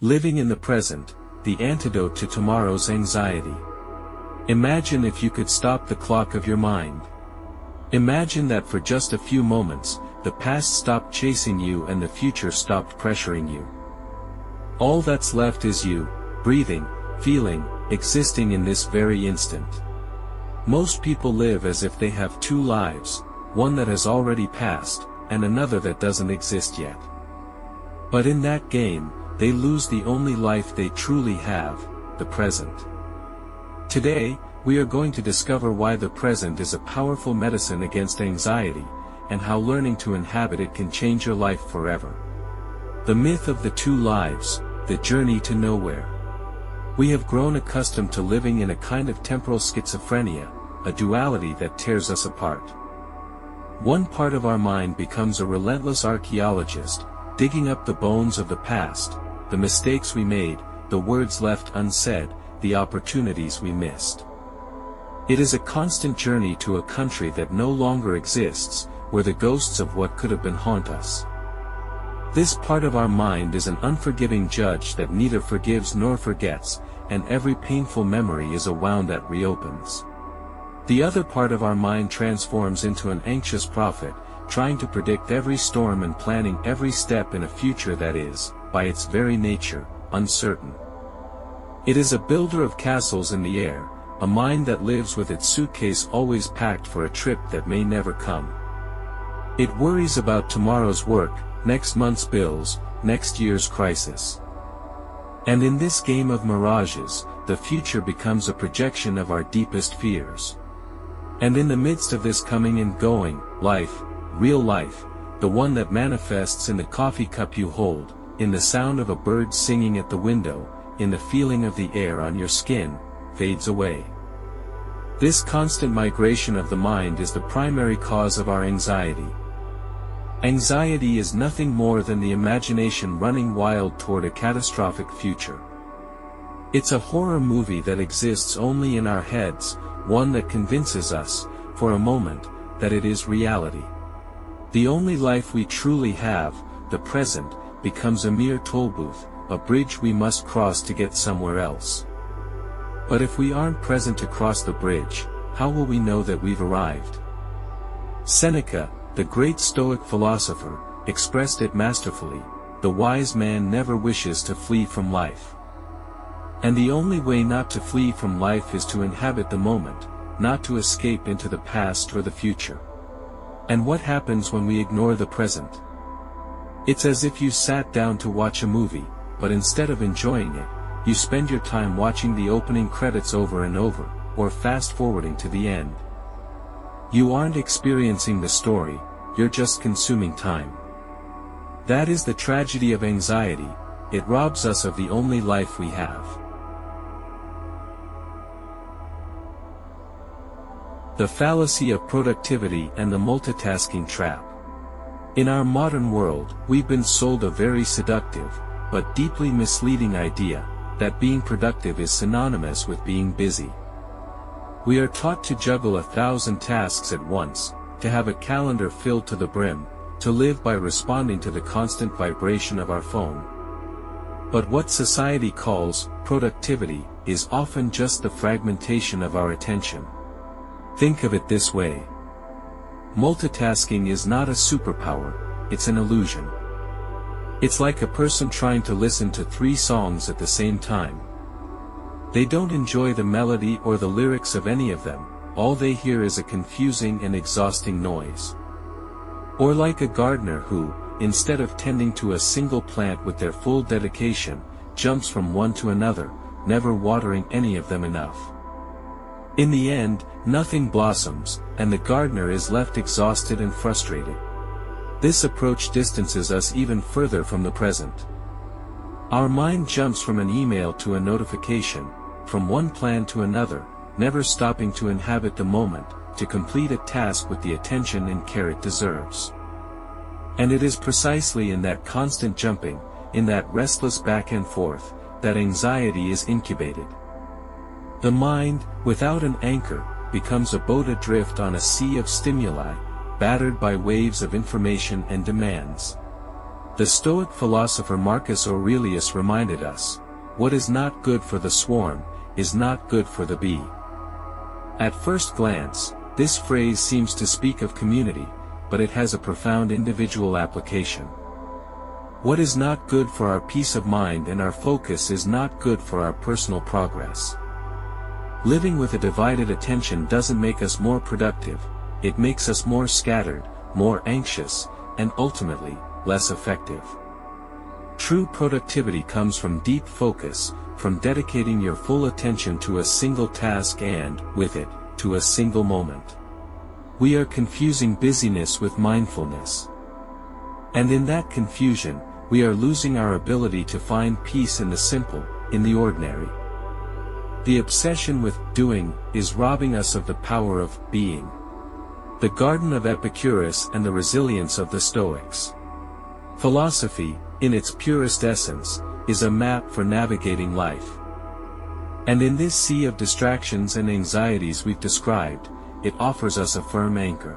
Living in the present, the antidote to tomorrow's anxiety. Imagine if you could stop the clock of your mind. Imagine that for just a few moments, the past stopped chasing you and the future stopped pressuring you. All that's left is you, breathing, feeling, existing in this very instant. Most people live as if they have two lives, one that has already passed, and another that doesn't exist yet. But in that game, they lose the only life they truly have, the present. Today, we are going to discover why the present is a powerful medicine against anxiety, and how learning to inhabit it can change your life forever. The myth of the two lives, the journey to nowhere. We have grown accustomed to living in a kind of temporal schizophrenia, a duality that tears us apart. One part of our mind becomes a relentless archaeologist, digging up the bones of the past, the mistakes we made, the words left unsaid, the opportunities we missed. It is a constant journey to a country that no longer exists, where the ghosts of what could have been haunt us. This part of our mind is an unforgiving judge that neither forgives nor forgets, and every painful memory is a wound that reopens. The other part of our mind transforms into an anxious prophet, trying to predict every storm and planning every step in a future that is, by its very nature, uncertain. It is a builder of castles in the air, a mind that lives with its suitcase always packed for a trip that may never come. It worries about tomorrow's work, next month's bills, next year's crisis. And in this game of mirages, the future becomes a projection of our deepest fears. And in the midst of this coming and going, life, real life, the one that manifests in the coffee cup you hold, in the sound of a bird singing at the window, in the feeling of the air on your skin, fades away. This constant migration of the mind is the primary cause of our anxiety. Anxiety is nothing more than the imagination running wild toward a catastrophic future. It's a horror movie that exists only in our heads, one that convinces us, for a moment, that it is reality. The only life we truly have, the present, becomes a mere toll booth, a bridge we must cross to get somewhere else. But if we aren't present to cross the bridge, how will we know that we've arrived? Seneca, the great Stoic philosopher, expressed it masterfully: the wise man never wishes to flee from life. And the only way not to flee from life is to inhabit the moment, not to escape into the past or the future. And what happens when we ignore the present? It's as if you sat down to watch a movie, but instead of enjoying it, you spend your time watching the opening credits over and over, or fast-forwarding to the end. You aren't experiencing the story, you're just consuming time. That is the tragedy of anxiety, it robs us of the only life we have. The fallacy of productivity and the multitasking trap. In our modern world, we've been sold a very seductive, but deeply misleading idea, that being productive is synonymous with being busy. We are taught to juggle 1,000 tasks at once, to have a calendar filled to the brim, to live by responding to the constant vibration of our phone. But what society calls productivity is often just the fragmentation of our attention. Think of it this way. Multitasking is not a superpower, it's an illusion. It's like a person trying to listen to 3 songs at the same time. They don't enjoy the melody or the lyrics of any of them, all they hear is a confusing and exhausting noise. Or like a gardener who, instead of tending to a single plant with their full dedication, jumps from one to another, never watering any of them enough. In the end, nothing blossoms, and the gardener is left exhausted and frustrated. This approach distances us even further from the present. Our mind jumps from an email to a notification, from one plan to another, never stopping to inhabit the moment, to complete a task with the attention and care it deserves. And it is precisely in that constant jumping, in that restless back and forth, that anxiety is incubated. The mind, without an anchor, becomes a boat adrift on a sea of stimuli, battered by waves of information and demands. The Stoic philosopher Marcus Aurelius reminded us, "What is not good for the swarm, is not good for the bee." At first glance, this phrase seems to speak of community, but it has a profound individual application. What is not good for our peace of mind and our focus is not good for our personal progress. Living with a divided attention doesn't make us more productive, it makes us more scattered, more anxious, and ultimately, less effective. True productivity comes from deep focus, from dedicating your full attention to a single task and, with it, to a single moment. We are confusing busyness with mindfulness. And in that confusion, we are losing our ability to find peace in the simple, in the ordinary. The obsession with doing is robbing us of the power of being. The garden of Epicurus and the resilience of the Stoics. Philosophy, in its purest essence, is a map for navigating life. And in this sea of distractions and anxieties we've described, it offers us a firm anchor.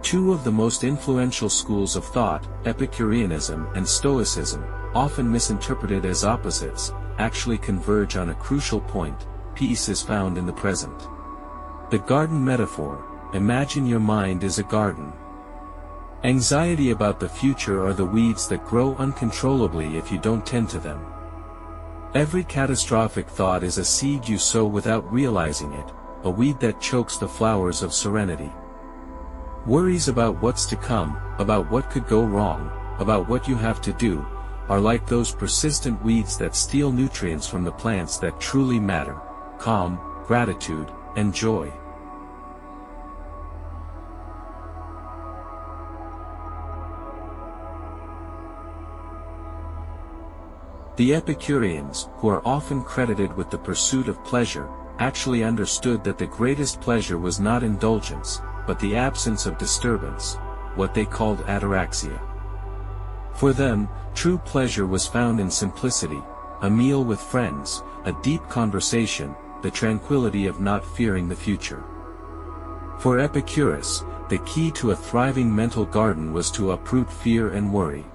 Two of the most influential schools of thought, Epicureanism and Stoicism, often misinterpreted as opposites, actually converge on a crucial point: peace is found in the present. The garden metaphor: imagine your mind is a garden. Anxiety about the future are the weeds that grow uncontrollably if you don't tend to them. Every catastrophic thought is a seed you sow without realizing it, a weed that chokes the flowers of serenity. Worries about what's to come, about what could go wrong, about what you have to do, are like those persistent weeds that steal nutrients from the plants that truly matter: calm, gratitude, and joy. The Epicureans, who are often credited with the pursuit of pleasure, actually understood that the greatest pleasure was not indulgence, but the absence of disturbance, what they called ataraxia. For them, true pleasure was found in simplicity: a meal with friends, a deep conversation, the tranquility of not fearing the future. For Epicurus, the key to a thriving mental garden was to uproot fear and worry.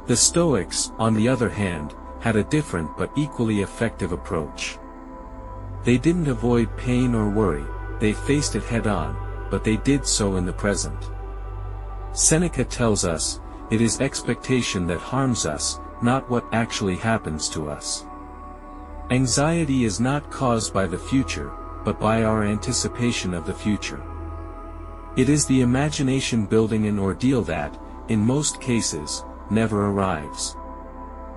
The Stoics, on the other hand, had a different but equally effective approach. They didn't avoid pain or worry, they faced it head-on, but they did so in the present. Seneca tells us, "It is expectation that harms us, not what actually happens to us." Anxiety is not caused by the future, but by our anticipation of the future. It is the imagination building an ordeal that, in most cases, never arrives.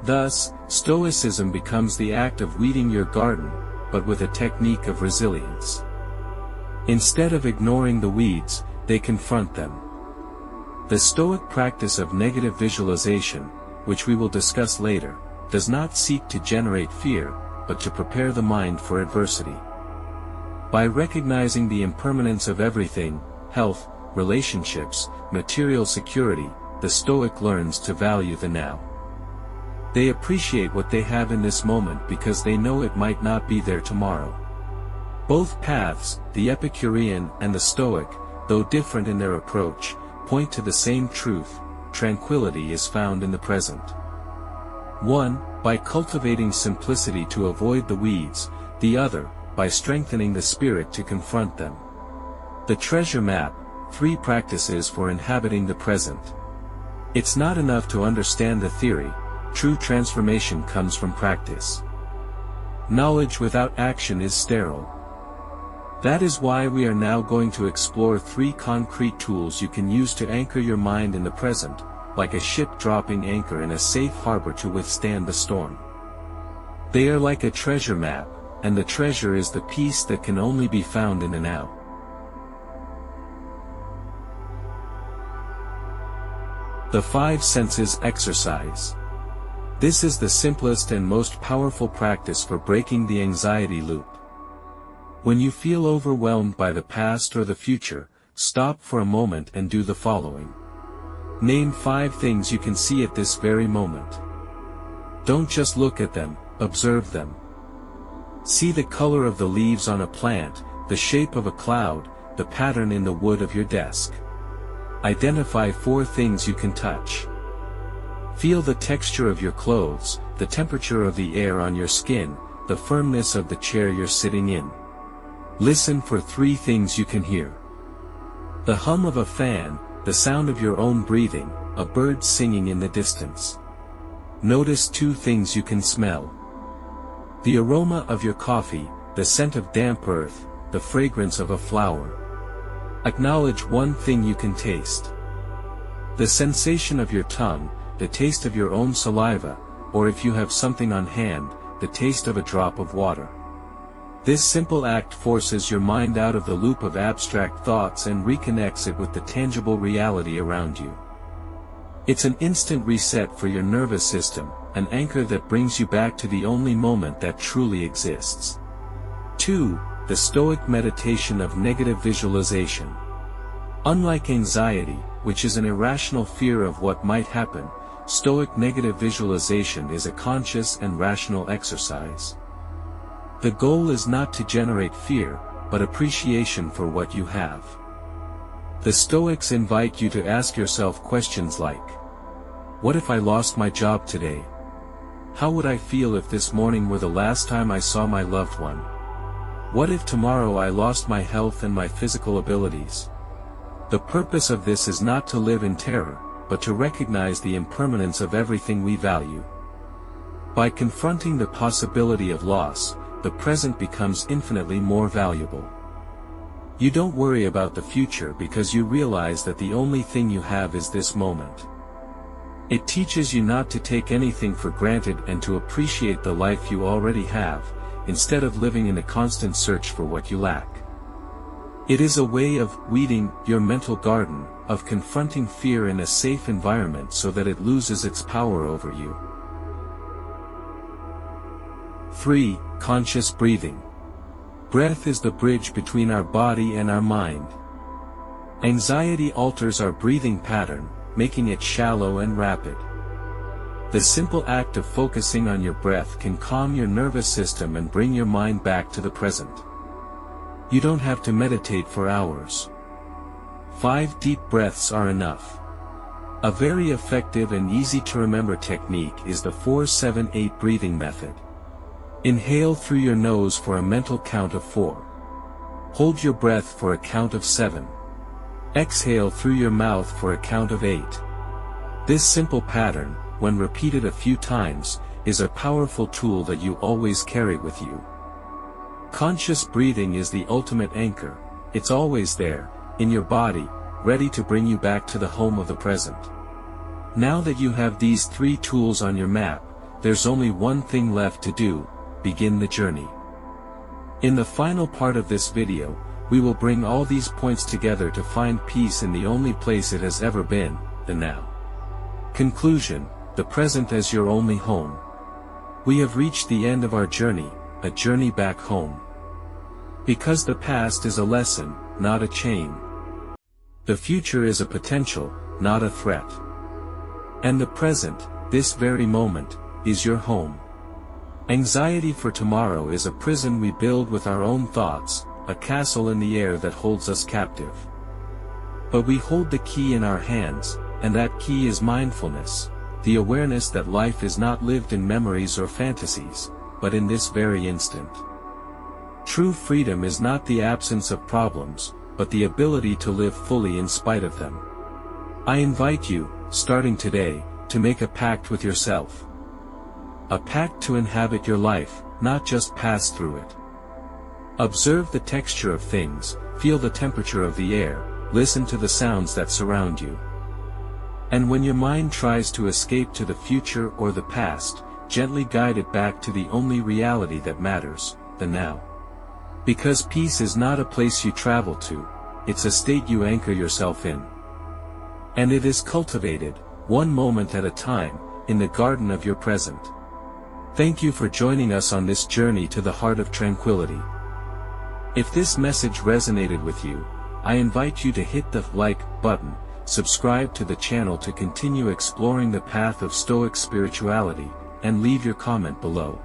Thus, Stoicism becomes the act of weeding your garden, but with a technique of resilience. Instead of ignoring the weeds, they confront them. The Stoic practice of negative visualization, which we will discuss later, does not seek to generate fear, but to prepare the mind for adversity. By recognizing the impermanence of everything, health, relationships, material security, the Stoic learns to value the now. They appreciate what they have in this moment because they know it might not be there tomorrow. Both paths, the Epicurean and the Stoic, though different in their approach, point to the same truth: tranquility is found in the present. One, by cultivating simplicity to avoid the weeds, the other, by strengthening the spirit to confront them. The treasure map: 3 practices for inhabiting the present. It's not enough to understand the theory, true transformation comes from practice. Knowledge without action is sterile. That is why we are now going to explore 3 concrete tools you can use to anchor your mind in the present, like a ship dropping anchor in a safe harbor to withstand the storm. They are like a treasure map, and the treasure is the peace that can only be found in the now. The 5 senses exercise. This is the simplest and most powerful practice for breaking the anxiety loop. When you feel overwhelmed by the past or the future, stop for a moment and do the following. Name 5 things you can see at this very moment. Don't just look at them, observe them. See the color of the leaves on a plant, the shape of a cloud, the pattern in the wood of your desk. Identify 4 things you can touch. Feel the texture of your clothes, the temperature of the air on your skin, the firmness of the chair you're sitting in. Listen for 3 things you can hear. The hum of a fan, the sound of your own breathing, a bird singing in the distance. Notice 2 things you can smell. The aroma of your coffee, the scent of damp earth, the fragrance of a flower. Acknowledge 1 thing you can taste. The sensation of your tongue, the taste of your own saliva, or if you have something on hand, the taste of a drop of water. This simple act forces your mind out of the loop of abstract thoughts and reconnects it with the tangible reality around you. It's an instant reset for your nervous system, an anchor that brings you back to the only moment that truly exists. 2. The Stoic meditation of negative visualization. Unlike anxiety, which is an irrational fear of what might happen, Stoic negative visualization is a conscious and rational exercise. The goal is not to generate fear, but appreciation for what you have. The Stoics invite you to ask yourself questions like, what if I lost my job today? How would I feel if this morning were the last time I saw my loved one? What if tomorrow I lost my health and my physical abilities? The purpose of this is not to live in terror, but to recognize the impermanence of everything we value. By confronting the possibility of loss, the present becomes infinitely more valuable. You don't worry about the future because you realize that the only thing you have is this moment. It teaches you not to take anything for granted and to appreciate the life you already have, instead of living in a constant search for what you lack. It is a way of weeding your mental garden, of confronting fear in a safe environment so that it loses its power over you. 3. Conscious breathing. Breath is the bridge between our body and our mind. Anxiety alters our breathing pattern, making it shallow and rapid. The simple act of focusing on your breath can calm your nervous system and bring your mind back to the present. You don't have to meditate for hours. 5 deep breaths are enough. A very effective and easy to remember technique is the 4-7-8 breathing method. Inhale through your nose for a mental count of 4. Hold your breath for a count of 7. Exhale through your mouth for a count of 8. This simple pattern, when repeated a few times, is a powerful tool that you always carry with you. Conscious breathing is the ultimate anchor. It's always there, in your body, ready to bring you back to the home of the present. Now that you have these 3 tools on your map, there's only one thing left to do: begin the journey. In the final part of this video, we will bring all these points together to find peace in the only place it has ever been, the now. Conclusion: the present as your only home. We have reached the end of our journey, a journey back home. Because the past is a lesson, not a chain. The future is a potential, not a threat. And the present, this very moment, is your home. Anxiety for tomorrow is a prison we build with our own thoughts, a castle in the air that holds us captive. But we hold the key in our hands, and that key is mindfulness, the awareness that life is not lived in memories or fantasies, but in this very instant. True freedom is not the absence of problems, but the ability to live fully in spite of them. I invite you, starting today, to make a pact with yourself. A pact to inhabit your life, not just pass through it. Observe the texture of things, feel the temperature of the air, listen to the sounds that surround you. And when your mind tries to escape to the future or the past, gently guide it back to the only reality that matters, the now. Because peace is not a place you travel to, it's a state you anchor yourself in. And it is cultivated, one moment at a time, in the garden of your present. Thank you for joining us on this journey to the heart of tranquility. If this message resonated with you, I invite you to hit the like button, subscribe to the channel to continue exploring the path of Stoic spirituality, and leave your comment below.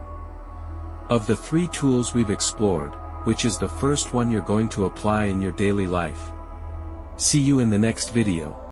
Of the 3 tools we've explored, which is the first one you're going to apply in your daily life? See you in the next video.